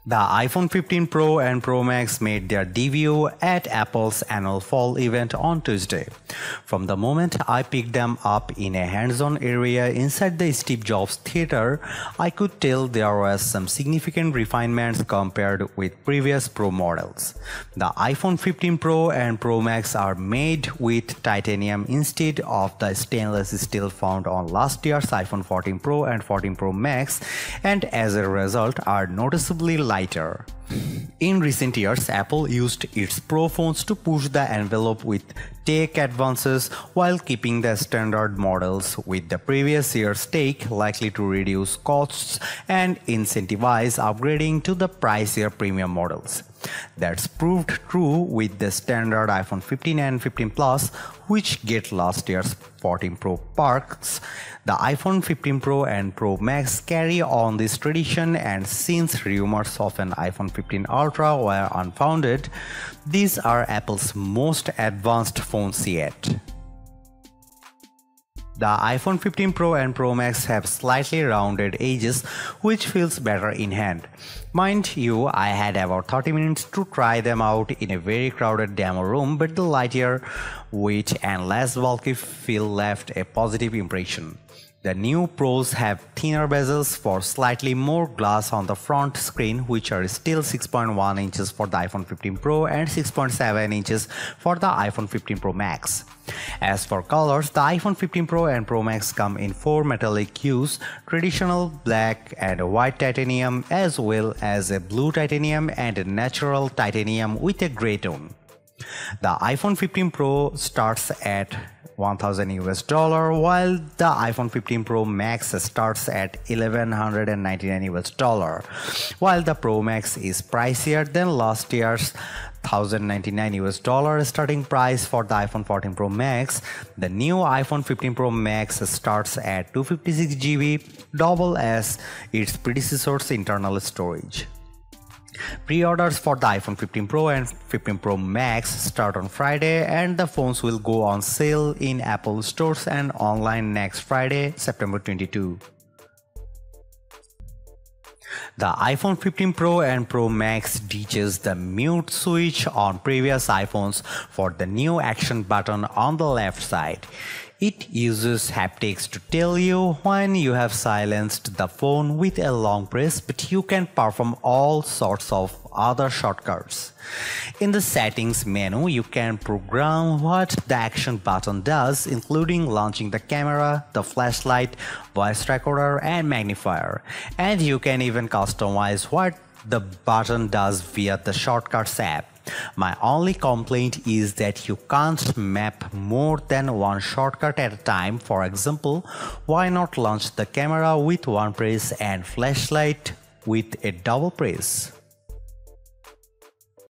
The iPhone 15 Pro and Pro Max made their debut at Apple's annual fall event on Tuesday. From the moment I picked them up in a hands-on area inside the Steve Jobs Theater, I could tell there was some significant refinements compared with previous Pro models. The iPhone 15 Pro and Pro Max are made with titanium instead of the stainless steel found on last year's iPhone 14 Pro and 14 Pro Max, and as a result are noticeably lighter. In recent years, Apple used its Pro phones to push the envelope with tech advances while keeping the standard models with the previous year's tech, likely to reduce costs and incentivize upgrading to the pricier premium models. That's proved true with the standard iPhone 15 and 15 Plus, which get last year's 14 Pro perks. The iPhone 15 Pro and Pro Max carry on this tradition, and since rumors of an iPhone 15 Ultra were unfounded, these are Apple's most advanced phones yet. The iPhone 15 Pro and Pro Max have slightly rounded edges, which feels better in hand. Mind you, I had about 30 minutes to try them out in a very crowded demo room, but the lighter weight and less bulky feel left a positive impression. The new Pros have thinner bezels for slightly more glass on the front screen, which are still 6.1 inches for the iPhone 15 Pro and 6.7 inches for the iPhone 15 Pro Max. As for colors, the iPhone 15 Pro and Pro Max come in 4 metallic hues: traditional black and white titanium, as well as a blue titanium and a natural titanium with a gray tone. The iPhone 15 Pro starts at $1,000 while the iPhone 15 Pro Max starts at $1,199, while the Pro Max is pricier than last year's $1,099 starting price for the iPhone 14 Pro Max. The new iPhone 15 Pro Max starts at 256 GB, double as its predecessor's internal storage. Pre-orders for the iPhone 15 Pro and 15 Pro Max start on Friday, and the phones will go on sale in Apple stores and online next Friday, September 22. The iPhone 15 Pro and Pro Max ditches the mute switch on previous iPhones for the new action button on the left side. It uses haptics to tell you when you have silenced the phone with a long press, but you can perform all sorts of other shortcuts. In the settings menu, you can program what the action button does, including launching the camera, the flashlight, voice recorder, and magnifier. And you can even customize what the button does via the Shortcuts app. My only complaint is that you can't map more than one shortcut at a time. For example, why not launch the camera with one press and flashlight with a double press?